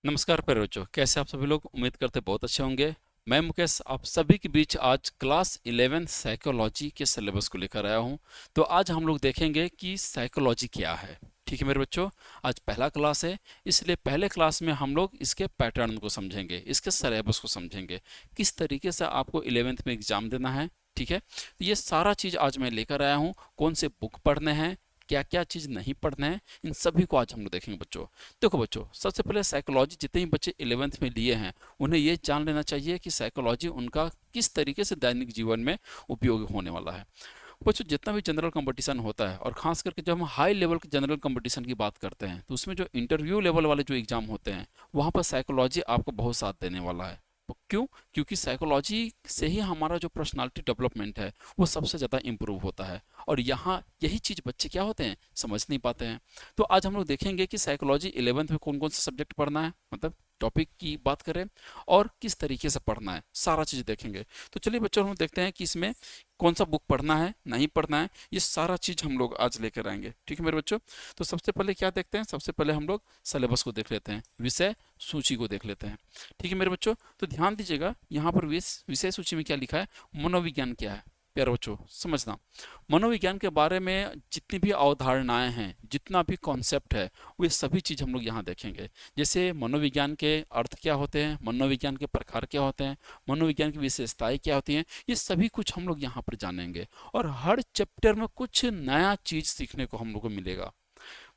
नमस्कार प्यारे बच्चों, कैसे आप सभी लोग? उम्मीद करते बहुत अच्छे होंगे। मैं मुकेश आप सभी के बीच आज क्लास 11 साइकोलॉजी के सिलेबस को लेकर आया हूं। तो आज हम लोग देखेंगे कि साइकोलॉजी क्या है। ठीक है मेरे बच्चों, आज पहला क्लास है, इसलिए पहले क्लास में हम लोग इसके पैटर्न को समझेंगे, इसके सिलेबस को समझेंगे, किस तरीके से आपको 11th में एग्जाम देना है। ठीक है, तो ये सारा चीज़ आज मैं लेकर आया हूँ। कौन से बुक पढ़ने हैं, क्या क्या चीज़ नहीं पढ़ना है, इन सभी को आज हम लोग देखेंगे बच्चों। देखो बच्चों, सबसे पहले साइकोलॉजी जितने भी बच्चे 11th में लिए हैं उन्हें ये जान लेना चाहिए कि साइकोलॉजी उनका किस तरीके से दैनिक जीवन में उपयोग होने वाला है। बच्चों, जितना भी जनरल कंपटीशन होता है और खास करके जब हम हाई लेवल के जनरल कंपटीशन की बात करते हैं तो उसमें जो इंटरव्यू लेवल वाले जो एग्जाम होते हैं वहाँ पर साइकोलॉजी आपको बहुत साथ देने वाला है। क्यों? क्योंकि साइकोलॉजी से ही हमारा जो पर्सनालिटी डेवलपमेंट है वो सबसे ज़्यादा इम्प्रूव होता है, और यहाँ यही चीज़ बच्चे क्या होते हैं, समझ नहीं पाते हैं। तो आज हम लोग देखेंगे कि साइकोलॉजी 11th में कौन कौन से सब्जेक्ट पढ़ना है, मतलब टॉपिक की बात करें, और किस तरीके से पढ़ना है, सारा चीज़ देखेंगे। तो चलिए बच्चों, हम देखते हैं कि इसमें कौन सा बुक पढ़ना है, नहीं पढ़ना है, ये सारा चीज़ हम लोग आज लेकर आएंगे। ठीक है मेरे बच्चों, तो सबसे पहले क्या देखते हैं, सबसे पहले हम लोग सिलेबस को देख लेते हैं, विषय सूची को देख लेते हैं। ठीक है मेरे बच्चों, तो ध्यान दीजिएगा यहाँ पर विषय सूची में क्या लिखा है, मनोविज्ञान क्या है। प्यारे बच्चों समझना, मनोविज्ञान के बारे में जितनी भी अवधारणाएं हैं, जितना भी कॉन्सेप्ट है, वो सभी चीज़ हम लोग यहाँ देखेंगे। जैसे मनोविज्ञान के अर्थ क्या होते हैं, मनोविज्ञान के प्रकार क्या होते हैं, मनोविज्ञान की विशेषताएं क्या होती हैं, ये सभी कुछ हम लोग यहाँ पर जानेंगे। और हर चैप्टर में कुछ नया चीज़ सीखने को हम लोग को मिलेगा।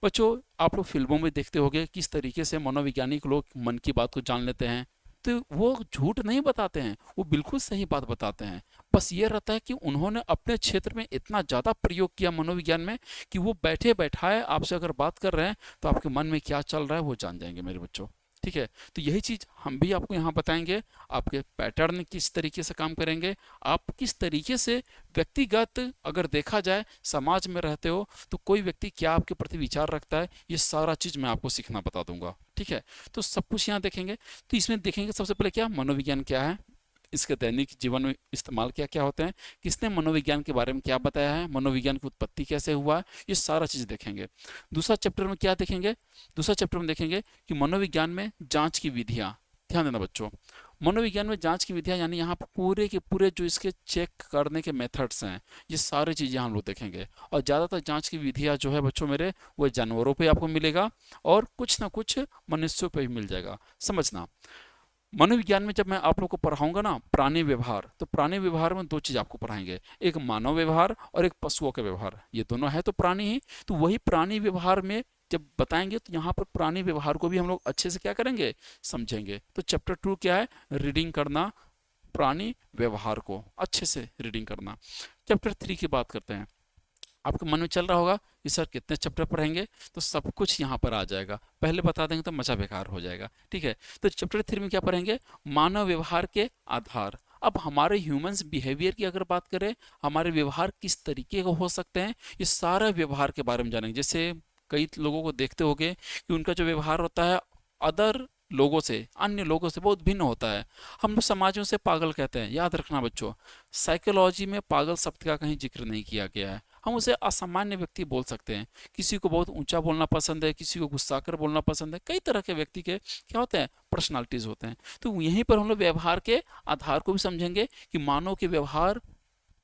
बच्चों, आप लोग फिल्मों में देखते होंगे किस तरीके से मनोवैज्ञानिक लोग मन की बात को जान लेते हैं। तो वो झूठ नहीं बताते हैं, वो बिल्कुल सही बात बताते हैं। बस ये रहता है कि उन्होंने अपने क्षेत्र में इतना ज़्यादा प्रयोग किया मनोविज्ञान में कि वो बैठे बैठाए आपसे अगर बात कर रहे हैं तो आपके मन में क्या चल रहा है वो जान जाएंगे मेरे बच्चों। ठीक है, तो यही चीज़ हम भी आपको यहाँ बताएंगे। आपके पैटर्न किस तरीके से काम करेंगे, आप किस तरीके से व्यक्तिगत अगर देखा जाए समाज में रहते हो तो कोई व्यक्ति क्या आपके प्रति विचार रखता है, ये सारा चीज़ मैं आपको सीखना बता दूंगा। ठीक है, तो सब कुछ यहाँ देखेंगे। तो इसमें देखेंगे सबसे पहले क्या मनोविज्ञान क्या है, इसके दैनिक जीवन में इस्तेमाल क्या क्या होते हैं, किसने मनोविज्ञान के बारे में क्या बताया है, मनोविज्ञान की उत्पत्ति कैसे हुआ है, ये सारा चीज़ देखेंगे। दूसरा चैप्टर में क्या देखेंगे, दूसरा चैप्टर में देखेंगे कि मनोविज्ञान में जांच की विधियाँ। ध्यान देना बच्चों, मनोविज्ञान में जांच की विधियाँ यानी यहाँ पर पूरे के पूरे जो इसके चेक करने के मेथड्स हैं, ये सारी चीज़ें हम लोग देखेंगे। और ज़्यादातर जांच की विधियाँ जो है बच्चों मेरे, वो जानवरों पे आपको मिलेगा और कुछ ना कुछ मनुष्यों पे भी मिल जाएगा। समझना, मनोविज्ञान में जब मैं आप लोग को पढ़ाऊंगा ना प्राणी व्यवहार, तो प्राणी व्यवहार में दो चीज आपको पढ़ाएंगे, एक मानव व्यवहार और एक पशुओं का व्यवहार। ये दोनों है तो प्राणी ही, तो वही प्राणी व्यवहार में जब बताएंगे तो यहाँ पर प्राणी व्यवहार को भी हम लोग अच्छे से क्या करेंगे, समझेंगे। तो चैप्टर 2 क्या है, रीडिंग करना, प्राणी व्यवहार को अच्छे से रीडिंग करना। चैप्टर 3 की बात करते हैं। आपके मन में चल रहा होगा कि सर कितने चैप्टर पढ़ेंगे, तो सब कुछ यहाँ पर आ जाएगा, पहले बता देंगे तो मजा बेकार हो जाएगा। ठीक है, तो चैप्टर 3 में क्या पढ़ेंगे, मानव व्यवहार के आधार। अब हमारे ह्यूमंस बिहेवियर की अगर बात करें, हमारे व्यवहार किस तरीके के हो सकते हैं, ये सारा व्यवहार के बारे में जानेंगे। जैसे कई लोगों को देखते होंगे कि उनका जो व्यवहार होता है अदर लोगों से, अन्य लोगों से बहुत भिन्न होता है। हम लोग समाज में उसे पागल कहते हैं। याद रखना बच्चों, साइकोलॉजी में पागल शब्द का कहीं जिक्र नहीं किया गया है। हम उसे असामान्य व्यक्ति बोल सकते हैं। किसी को बहुत ऊंचा बोलना पसंद है, किसी को गुस्सा कर बोलना पसंद है, कई तरह के व्यक्ति के क्या होते हैं, पर्सनालिटीज होते हैं। तो यहीं पर हम लोग व्यवहार के आधार को भी समझेंगे कि मानव के व्यवहार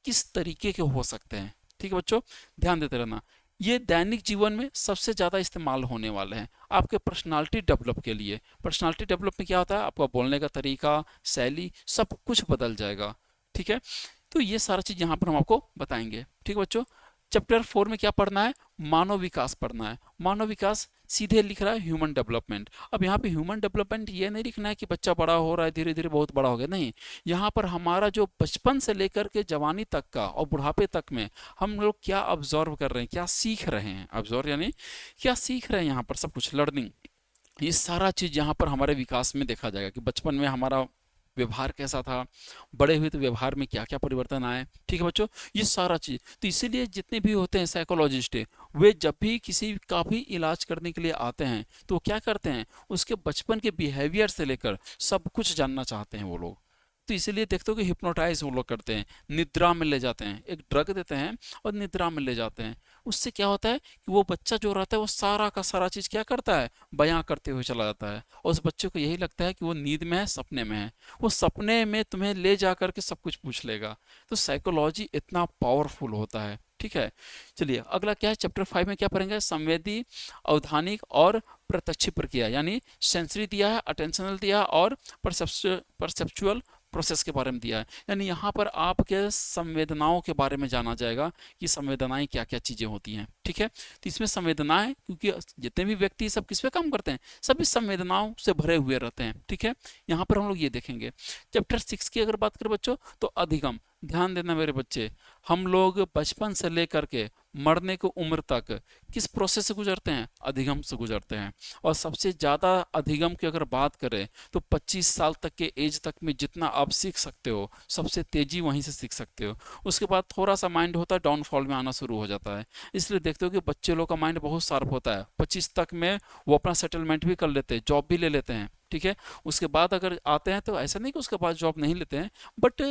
किस तरीके के हो सकते हैं। ठीक है बच्चों, ध्यान देते रहना। ये दैनिक जीवन में सबसे ज़्यादा इस्तेमाल होने वाले हैं आपके पर्सनालिटी डेवलप के लिए। पर्सनालिटी डेवलप में क्या होता है, आपका बोलने का तरीका, शैली, सब कुछ बदल जाएगा। ठीक है, तो ये सारा चीज़ यहाँ पर हम आपको बताएंगे। ठीक है बच्चों, चैप्टर 4 में क्या पढ़ना है, मानव विकास पढ़ना है। मानव विकास सीधे लिख रहा है ह्यूमन डेवलपमेंट। अब यहाँ पे ह्यूमन डेवलपमेंट ये नहीं लिखना है कि बच्चा बड़ा हो रहा है, धीरे धीरे बहुत बड़ा हो गया, नहीं। यहाँ पर हमारा जो बचपन से लेकर के जवानी तक का और बुढ़ापे तक में हम लोग क्या ऑब्जर्व कर रहे हैं, क्या सीख रहे हैं, ऑब्जर्व यानी क्या सीख रहे हैं, यहाँ पर सब कुछ लर्निंग, ये सारा चीज़ यहाँ पर हमारे विकास में देखा जाएगा कि बचपन में हमारा व्यवहार कैसा था, बड़े हुए तो व्यवहार में क्या क्या परिवर्तन आए। ठीक है बच्चों, ये सारा चीज़, तो इसीलिए जितने भी होते हैं साइकोलॉजिस्ट, वे जब भी किसी का भी इलाज करने के लिए आते हैं तो क्या करते हैं, उसके बचपन के बिहेवियर से लेकर सब कुछ जानना चाहते हैं वो लोग। तो इसीलिए देखते हो कि हिप्नोटाइज वो लोग करते हैं, निद्रा में ले जाते हैं, एक ड्रग देते हैं और निद्रा में ले जाते हैं। उससे क्या होता है कि वो बच्चा जो रहता है वो सारा का सारा चीज़ क्या करता है, बयां करते हुए चला जाता है, और उस बच्चे को यही लगता है कि वो नींद में है, सपने में है। वो सपने में तुम्हें ले जा करके सब कुछ पूछ लेगा। तो साइकोलॉजी इतना पावरफुल होता है। ठीक है, चलिए अगला क्या है, चैप्टर 5 में क्या पढ़ेंगे, संवेदी, अवधानिक और प्रत्यक्ष प्रक्रिया, यानी सेंसरी दिया है, अटेंशनल दिया है और परसेप्चुअल प्रोसेस के बारे में दिया है। यानी यहाँ पर आपके संवेदनाओं के बारे में जाना जाएगा कि संवेदनाएं क्या क्या चीज़ें होती हैं। ठीक है, तो इसमें संवेदनाएं, क्योंकि जितने भी व्यक्ति सब किस पे काम करते हैं, सभी संवेदनाओं से भरे हुए रहते हैं। ठीक है, यहाँ पर हम लोग ये देखेंगे। चैप्टर 6 की अगर बात करें बच्चों, तो अधिगम, ध्यान देना मेरे बच्चे, हम लोग बचपन से लेकर के मरने की उम्र तक किस प्रोसेस से गुजरते हैं, अधिगम से गुजरते हैं। और सबसे ज़्यादा अधिगम की अगर बात करें तो 25 साल तक के एज तक में जितना आप सीख सकते हो, सबसे तेज़ी वहीं से सीख सकते हो। उसके बाद थोड़ा सा माइंड होता है डाउनफॉल में आना शुरू हो जाता है। इसलिए देखते हो कि बच्चे लोग का माइंड बहुत शार्प होता है, 25 तक में वो अपना सेटलमेंट भी कर लेते हैं, जॉब भी ले लेते हैं। ठीक है, उसके बाद अगर आते हैं तो ऐसा नहीं कि उसके बाद जॉब नहीं लेते हैं, बट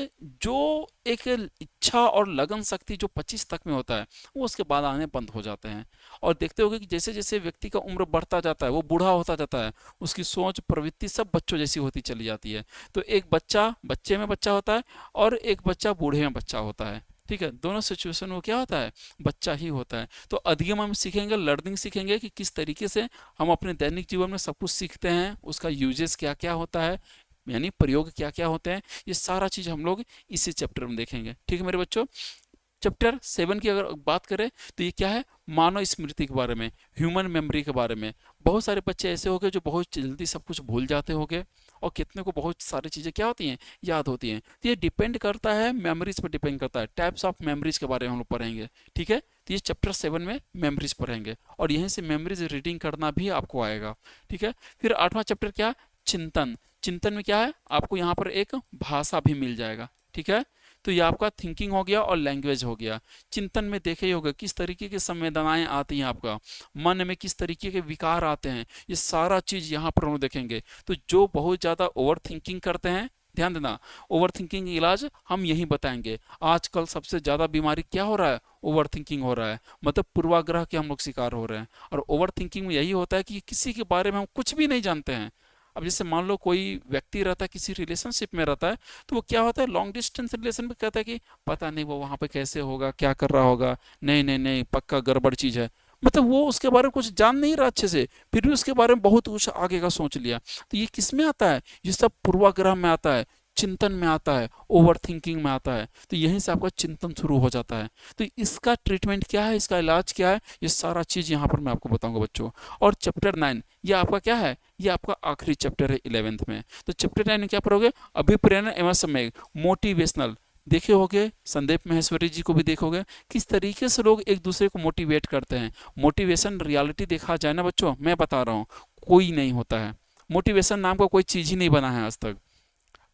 जो एक इच्छा और लगन शक्ति जो 25 तक में होता है वो उसके बाद आने बंद हो जाते हैं। और देखते होगे कि जैसे जैसे व्यक्ति का उम्र बढ़ता जाता है, वो बूढ़ा होता जाता है, उसकी सोच प्रवृत्ति सब बच्चों जैसी होती चली जाती है। तो एक बच्चा बच्चे में बच्चा होता है और एक बच्चा बूढ़े में बच्चा होता है। ठीक है, दोनों सिचुएशन में क्या होता है, बच्चा ही होता है। तो अधिगम हम सीखेंगे, लर्निंग सीखेंगे कि किस तरीके से हम अपने दैनिक जीवन में सब कुछ सीखते हैं, उसका यूजेस क्या क्या होता है, यानी प्रयोग क्या क्या होते हैं, ये सारा चीज़ हम लोग इसी चैप्टर में देखेंगे। ठीक है मेरे बच्चों, चैप्टर 7 की अगर बात करें तो ये क्या है, मानव स्मृति के बारे में, ह्यूमन मेमोरी के बारे में। बहुत सारे बच्चे ऐसे हो गए जो बहुत जल्दी सब कुछ भूल जाते होंगे, और कितने को बहुत सारी चीज़ें क्या होती हैं, याद होती हैं। तो ये डिपेंड करता है, मेमोरीज पर डिपेंड करता है, टाइप्स ऑफ मेमोरीज के बारे में हम लोग पढ़ेंगे। ठीक है, तो ये चैप्टर 7 में मेमोरीज पढ़ेंगे, और यहीं से मेमोरीज रीडिंग करना भी आपको आएगा। ठीक है, फिर 8वां चैप्टर क्या, चिंतन। चिंतन में क्या है, आपको यहाँ पर एक भाषा भी मिल जाएगा। ठीक है, तो ये आपका थिंकिंग हो गया और लैंग्वेज हो गया। चिंतन में देखे ही होगा किस तरीके की संवेदनाएं आती हैं, आपका मन में किस तरीके के विकार आते हैं, ये सारा चीज़ यहाँ पर हम देखेंगे। तो जो बहुत ज़्यादा ओवर थिंकिंग करते हैं, ध्यान देना, ओवर थिंकिंग इलाज हम यही बताएंगे। आजकल सबसे ज़्यादा बीमारी क्या हो रहा है, ओवर थिंकिंग हो रहा है, मतलब पूर्वाग्रह के हम लोग शिकार हो रहे हैं। और ओवर थिंकिंग में यही होता है कि किसी के बारे में हम कुछ भी नहीं जानते हैं। अब जैसे मान लो कोई व्यक्ति रहता है, किसी रिलेशनशिप में रहता है, तो वो क्या होता है, लॉन्ग डिस्टेंस रिलेशन में कहता है कि पता नहीं वो वहाँ पे कैसे होगा, क्या कर रहा होगा, नहीं नहीं नहीं पक्का गड़बड़ चीज़ है। मतलब वो उसके बारे में कुछ जान नहीं रहा अच्छे से, फिर भी उसके बारे में बहुत कुछ आगे का सोच लिया। तो ये किस में आता है, ये सब पूर्वाग्रह में आता है, चिंतन में आता है, ओवर थिंकिंग में आता है। तो यहीं से आपका चिंतन शुरू हो जाता है। तो इसका ट्रीटमेंट क्या है, इसका इलाज क्या है, ये सारा चीज़ यहाँ पर मैं आपको बताऊंगा बच्चों। और चैप्टर 9 ये आपका क्या है, ये आपका आखिरी चैप्टर है 11th में। तो चैप्टर 9 में क्या पढ़ोगे, अभिप्रेरण एवं समय, मोटिवेशनल। देखे होगे संदीप माहेश्वरी जी को भी देखोगे किस तरीके से लोग एक दूसरे को मोटिवेट करते हैं। मोटिवेशन रियलिटी देखा जाए ना बच्चों, मैं बता रहा हूँ कोई नहीं होता है। मोटिवेशन नाम का कोई चीज़ ही नहीं बना है आज तक।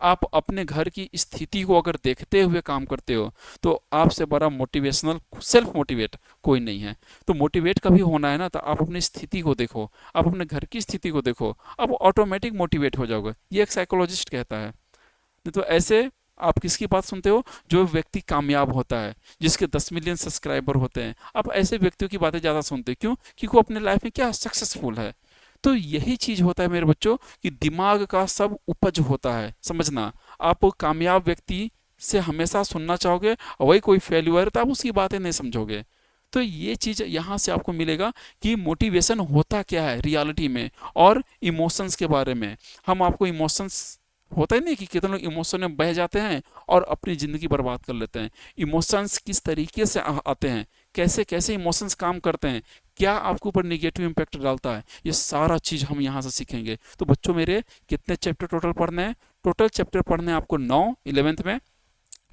आप अपने घर की स्थिति को अगर देखते हुए काम करते हो तो आपसे बड़ा मोटिवेशनल सेल्फ मोटिवेट कोई नहीं है। तो मोटिवेट कभी होना है ना, तो आप अपनी स्थिति को देखो, आप अपने घर की स्थिति को देखो, आप ऑटोमेटिक मोटिवेट हो जाओगे। ये एक साइकोलॉजिस्ट कहता है। नहीं तो ऐसे आप किसकी बात सुनते हो, जो व्यक्ति कामयाब होता है, जिसके 10 मिलियन सब्सक्राइबर होते हैं, आप ऐसे व्यक्तियों की बातें ज़्यादा सुनते हो। क्यों, क्योंकि वो अपने लाइफ में क्या सक्सेसफुल है। तो यही चीज होता है मेरे बच्चों कि दिमाग का सब उपज होता है, समझना। आप कामयाब व्यक्ति से हमेशा सुनना चाहोगे, और वही कोई फेल्यूअर तो आप उसकी बातें नहीं समझोगे। तो ये चीज यहाँ से आपको मिलेगा कि मोटिवेशन होता क्या है रियलिटी में, और इमोशंस के बारे में। हम आपको इमोशंस, होता ही नहीं कि कितने लोग इमोशन में बह जाते हैं और अपनी ज़िंदगी बर्बाद कर लेते हैं। इमोशंस किस तरीके से आते हैं, कैसे कैसे इमोशंस काम करते हैं, क्या आपके ऊपर निगेटिव इम्पैक्ट डालता है, ये सारा चीज़ हम यहाँ से सीखेंगे। तो बच्चों मेरे कितने चैप्टर टोटल पढ़ने हैं, टोटल चैप्टर पढ़ने हैं आपको 9 11th में।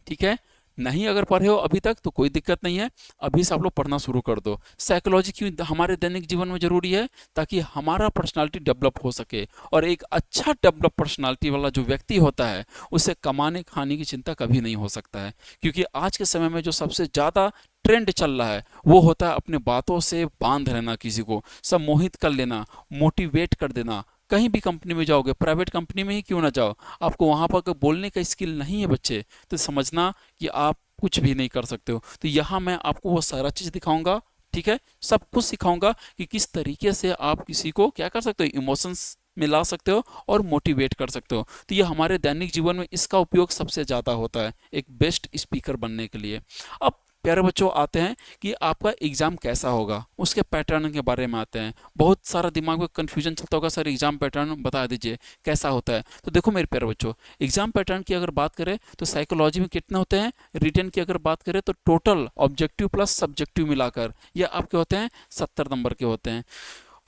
ठीक है, नहीं अगर पढ़े हो अभी तक तो कोई दिक्कत नहीं है, अभी से आप लोग पढ़ना शुरू कर दो। साइकोलॉजी क्यों हमारे दैनिक जीवन में जरूरी है, ताकि हमारा पर्सनालिटी डेवलप हो सके। और एक अच्छा डेवलप पर्सनालिटी वाला जो व्यक्ति होता है, उसे कमाने खाने की चिंता कभी नहीं हो सकता है। क्योंकि आज के समय में जो सबसे ज़्यादा ट्रेंड चल रहा है वो होता है अपने बातों से बांध लेना, किसी को सम्मोहित कर लेना, मोटिवेट कर देना, कहीं भी कंपनी में जाओगे, प्राइवेट कंपनी में ही क्यों ना जाओ, आपको वहाँ पर अगर बोलने का स्किल नहीं है बच्चे, तो समझना कि आप कुछ भी नहीं कर सकते हो। तो यहाँ मैं आपको वो सारा चीज़ दिखाऊंगा, ठीक है, सब कुछ सिखाऊंगा कि किस तरीके से आप किसी को क्या कर सकते हो, इमोशंस में ला सकते हो और मोटिवेट कर सकते हो। तो ये हमारे दैनिक जीवन में इसका उपयोग सबसे ज़्यादा होता है एक बेस्ट स्पीकर बनने के लिए। अब प्यारे बच्चों आते हैं कि आपका एग्ज़ाम कैसा होगा, उसके पैटर्न के बारे में आते हैं। बहुत सारा दिमाग में कन्फ्यूजन चलता होगा, सर एग्ज़ाम पैटर्न बता दीजिए कैसा होता है। तो देखो मेरे प्यारे बच्चों, एग्ज़ाम पैटर्न की अगर बात करें तो साइकोलॉजी में कितने होते हैं, रिटन की अगर बात करें तो टोटल ऑब्जेक्टिव प्लस सब्जेक्टिव मिलाकर ये आपके होते हैं 70 नंबर के होते हैं।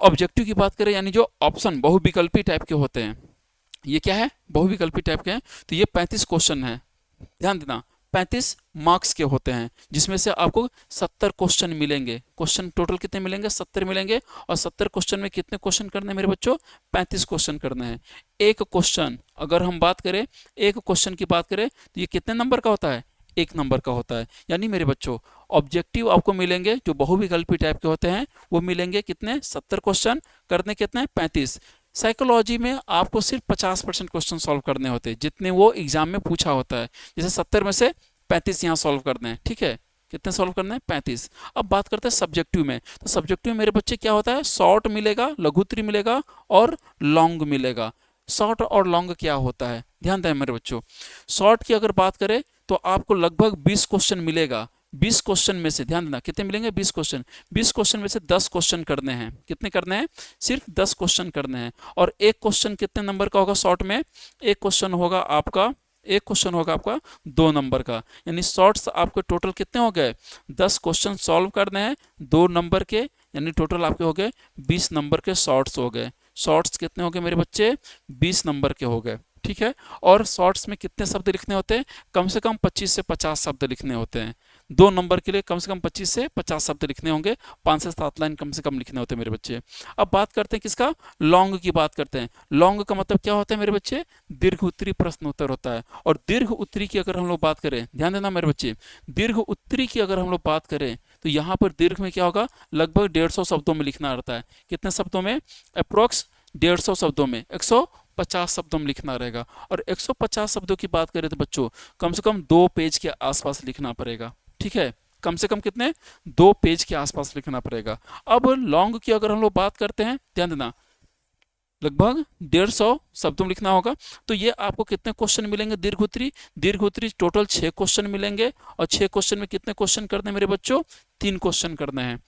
ऑब्जेक्टिव की बात करें यानी जो ऑप्शन बहुविकल्पी टाइप के होते हैं, ये क्या है, बहुविकल्पी टाइप के हैं, तो ये 35 क्वेश्चन है, ध्यान देना 35 मार्क्स के होते हैं, जिसमें से आपको 70 क्वेश्चन मिलेंगे। क्वेश्चन टोटल कितने मिलेंगे, 70 मिलेंगे। और 70 क्वेश्चन में कितने क्वेश्चन करने हैं मेरे बच्चों, 35 क्वेश्चन करने हैं। एक क्वेश्चन अगर हम बात करें, एक क्वेश्चन की बात करें तो ये कितने नंबर का होता है, 1 नंबर का होता है। यानी मेरे बच्चों ऑब्जेक्टिव आपको मिलेंगे जो बहुविकल्पी टाइप के होते हैं, वो मिलेंगे कितने, 70 क्वेश्चन, करने कितने, 35। साइकोलॉजी में आपको सिर्फ 50% क्वेश्चन सॉल्व करने होते हैं जितने वो एग्जाम में पूछा होता है। जैसे 70 में से 35 यहाँ सॉल्व करने हैं, ठीक है, कितने सॉल्व करने हैं, 35। अब बात करते हैं सब्जेक्टिव में, तो सब्जेक्टिव में मेरे बच्चे क्या होता है, शॉर्ट मिलेगा, लघुत्तरी मिलेगा और लॉन्ग मिलेगा। शॉर्ट और लॉन्ग क्या होता है, ध्यान दें मेरे बच्चों। शॉर्ट की अगर बात करें तो आपको लगभग 20 क्वेश्चन मिलेगा। 20 क्वेश्चन में से ध्यान देना कितने मिलेंगे, 20 क्वेश्चन। 20 क्वेश्चन में से 10 क्वेश्चन करने हैं, कितने करने हैं, सिर्फ 10 क्वेश्चन करने हैं। और एक क्वेश्चन कितने नंबर का होगा शॉर्ट में, एक क्वेश्चन होगा आपका, एक क्वेश्चन होगा आपका 2 नंबर का। यानी शॉर्ट्स आपके टोटल कितने हो गए, 10 क्वेश्चन सॉल्व करने हैं 2 नंबर के, यानी टोटल आपके हो गए 20 नंबर के शॉर्ट्स हो गए। शॉर्ट्स कितने हो गए मेरे बच्चे, 20 नंबर के हो गए, ठीक है। और शॉर्ट्स में कितने शब्द लिखने होते हैं, कम से कम 25 से 50 शब्द लिखने होते हैं। 2 नंबर के लिए कम से कम 25 से 50 शब्द लिखने होंगे, 5 से 7 लाइन कम से कम लिखने होते हैं मेरे बच्चे। अब बात करते हैं किसका, लॉन्ग की बात करते हैं। लॉन्ग का मतलब क्या होता है मेरे बच्चे, दीर्घ उत्तरी प्रश्न उत्तर होता है। और दीर्घ उत्तरी की अगर हम लोग बात करें, ध्यान देना मेरे बच्चे, दीर्घ उत्तरी की अगर हम लोग बात करें तो यहाँ पर दीर्घ में क्या होगा, लगभग 150 शब्दों में लिखना रहता है। कितने शब्दों में, अप्रोक्स 150 शब्दों में, 150 शब्दों में लिखना रहेगा। और 150 शब्दों की बात करें तो बच्चों कम से कम 2 पेज के आसपास लिखना पड़ेगा, ठीक है, कम से कम कितने, 2 पेज के आसपास लिखना पड़ेगा। अब लॉन्ग की अगर हम लोग बात करते हैं, ध्यान देना लगभग 150 शब्दों में लिखना होगा। तो ये आपको कितने क्वेश्चन मिलेंगे, दीर्घ उत्तरी, दीर्घ उत्तरी टोटल 6 क्वेश्चन मिलेंगे। और 6 क्वेश्चन में कितने क्वेश्चन करने हैं मेरे बच्चों, 3 क्वेश्चन करने हैं।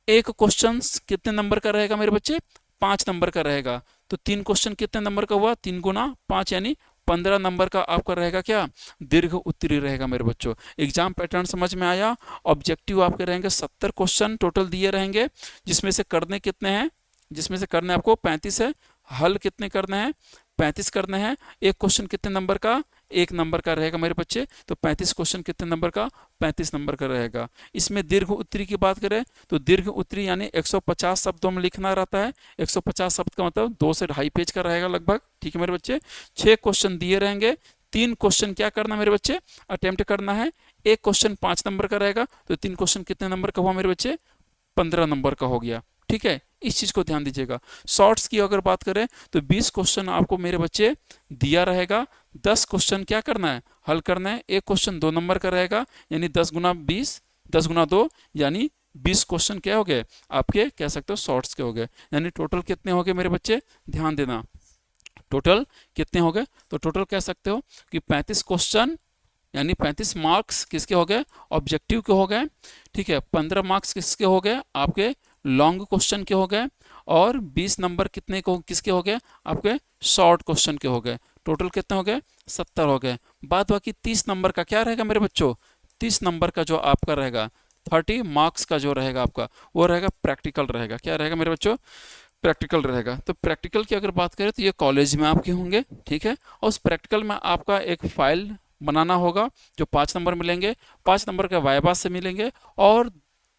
एक क्वेश्चन कितने नंबर का रहेगा मेरे बच्चे, 5 नंबर का रहेगा। तो 3 क्वेश्चन कितने नंबर का हुआ, 3 गुना 5 यानी 15 नंबर का आपका रहेगा क्या, दीर्घ उत्तरी रहेगा मेरे बच्चों। एग्जाम पैटर्न समझ में आया। ऑब्जेक्टिव आपके रहेंगे 70 क्वेश्चन टोटल दिए रहेंगे, जिसमें से करने कितने हैं, जिसमें से करने आपको 35 है। हल कितने करने हैं, 35 करने हैं। एक क्वेश्चन कितने नंबर का, 1 नंबर का रहेगा मेरे बच्चे। तो 35 क्वेश्चन कितने नंबर का, 35 नंबर का रहेगा। इसमें दीर्घ उत्तरी की बात करें तो दीर्घ उत्तरी यानी 150 शब्दों में लिखना रहता है। 150 शब्द का मतलब 2 से 2.5 पेज का रहेगा लगभग, ठीक है मेरे बच्चे। 6 क्वेश्चन दिए रहेंगे, 3 क्वेश्चन क्या करना मेरे बच्चे, अटेम्प्ट करना है। एक क्वेश्चन 5 नंबर का रहेगा, तो 3 क्वेश्चन कितने नंबर का हुआ मेरे बच्चे, 15 नंबर का हो गया, ठीक है। इस चीज को ध्यान दीजिएगा। शॉर्ट्स की अगर बात करें तो 20 क्वेश्चन आपको मेरे बच्चे दिया रहेगा। 10 क्वेश्चन क्या करना है, हल करना है। एक क्वेश्चन 2 नंबर का रहेगा, यानी 10 गुना 20, 10 गुना 2 यानी 20 क्वेश्चन क्या हो गए आपके, कह सकते हो शॉर्ट्स के हो गए। यानी टोटल कितने हो गए मेरे बच्चे, ध्यान देना, टोटल कितने हो गए। तो टोटल कह सकते हो कि 35 क्वेश्चन यानी 35 मार्क्स किसके हो गए, ऑब्जेक्टिव के हो गए, ठीक है। 15 मार्क्स किसके हो गए, आपके लॉन्ग क्वेश्चन के हो गए। और 20 नंबर कितने को किसके हो गए, आपके शॉर्ट क्वेश्चन के हो गए। टोटल कितने हो गए, 70 हो गए। बाद बाकी 30 नंबर का क्या रहेगा मेरे बच्चों, 30 नंबर का जो आपका रहेगा, 30 मार्क्स का जो रहेगा आपका, वो रहेगा प्रैक्टिकल रहेगा। क्या रहेगा मेरे बच्चों, प्रैक्टिकल रहेगा। तो प्रैक्टिकल की अगर बात करें तो ये कॉलेज में आपके होंगे, ठीक है। और उस प्रैक्टिकल में आपका एक फाइल बनाना होगा जो 5 नंबर मिलेंगे, 5 नंबर के वाइवा से मिलेंगे। और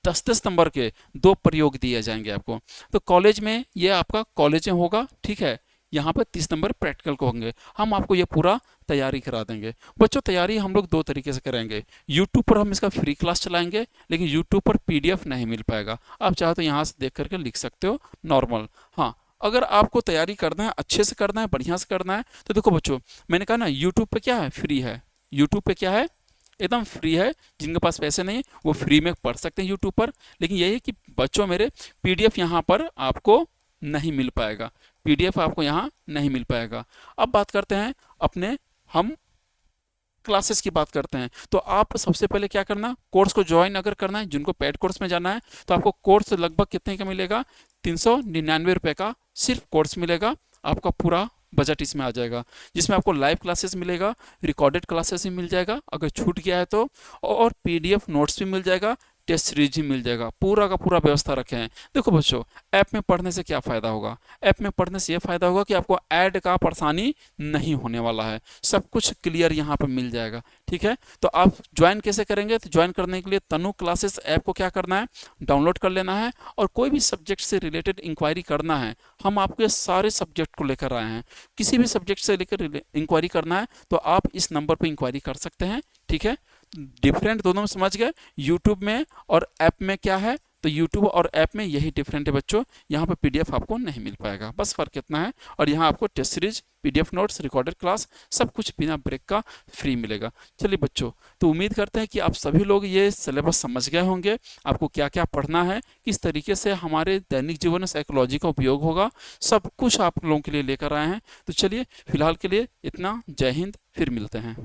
10-10 नंबर के 2 प्रयोग दिए जाएंगे आपको। तो कॉलेज में ये आपका कॉलेज में होगा, ठीक है। यहाँ पर 30 नंबर प्रैक्टिकल को होंगे। हम आपको ये पूरा तैयारी करा देंगे बच्चों। तैयारी हम लोग 2 तरीके से करेंगे। यूट्यूब पर हम इसका फ्री क्लास चलाएंगे, लेकिन यूट्यूब पर PDF नहीं मिल पाएगा। आप चाहो तो यहाँ से देख करके लिख सकते हो नॉर्मल। हाँ, अगर आपको तैयारी करना है, अच्छे से करना है, बढ़िया से करना है, तो देखो बच्चों, मैंने कहा ना यूट्यूब पे क्या है, फ्री है। यूट्यूब पे क्या है, एकदम फ्री है। जिनके पास पैसे नहीं है वो फ्री में पढ़ सकते हैं यूट्यूब पर। लेकिन यही है कि बच्चों मेरे, पीडीएफ यहाँ पर आपको नहीं मिल पाएगा, पीडीएफ आपको यहाँ नहीं मिल पाएगा। अब बात करते हैं अपने, हम क्लासेस की बात करते हैं। तो आप सबसे पहले क्या करना, कोर्स को ज्वाइन अगर करना है, जिनको पेड कोर्स में जाना है, तो आपको कोर्स लगभग कितने का मिलेगा, 399 रुपये का सिर्फ कोर्स मिलेगा। आपका पूरा बजट इसमें आ जाएगा, जिसमें आपको लाइव क्लासेस मिलेगा, रिकॉर्डेड क्लासेस भी मिल जाएगा अगर छूट गया है तो, और पीडीएफ नोट्स भी मिल जाएगा, टेस्ट सीरीज भी मिल जाएगा, पूरा का पूरा व्यवस्था रखे हैं। देखो बच्चों, ऐप में पढ़ने से क्या फ़ायदा होगा, ऐप में पढ़ने से ये फ़ायदा होगा कि आपको ऐड का परेशानी नहीं होने वाला है, सब कुछ क्लियर यहाँ पर मिल जाएगा। ठीक है, तो आप ज्वाइन कैसे करेंगे, तो ज्वाइन करने के लिए तनु क्लासेस ऐप को क्या करना है, डाउनलोड कर लेना है, और कोई भी सब्जेक्ट से रिलेटेड इंक्वायरी करना है, हम आपके सारे सब्जेक्ट को लेकर आए हैं, किसी भी सब्जेक्ट से लेकर इंक्वायरी करना है तो आप इस नंबर पर इंक्वायरी कर सकते हैं। ठीक है, डिफरेंट दोनों में समझ गए, यूट्यूब में और ऐप में क्या है, तो यूट्यूब और ऐप में यही डिफरेंट है बच्चों। यहाँ पर पीडीएफ आपको नहीं मिल पाएगा, बस फर्क इतना है। और यहाँ आपको test series, PDF notes, recorded class, सब कुछ बिना ब्रेक का फ्री मिलेगा। चलिए बच्चों, तो उम्मीद करते हैं कि आप सभी लोग ये सिलेबस समझ गए होंगे, आपको क्या क्या पढ़ना है, किस तरीके से हमारे दैनिक जीवन में साइकोलॉजी का उपयोग होगा, सब कुछ आप लोगों के लिए लेकर आए हैं। तो चलिए फिलहाल के लिए इतना, जय हिंद, फिर मिलते हैं।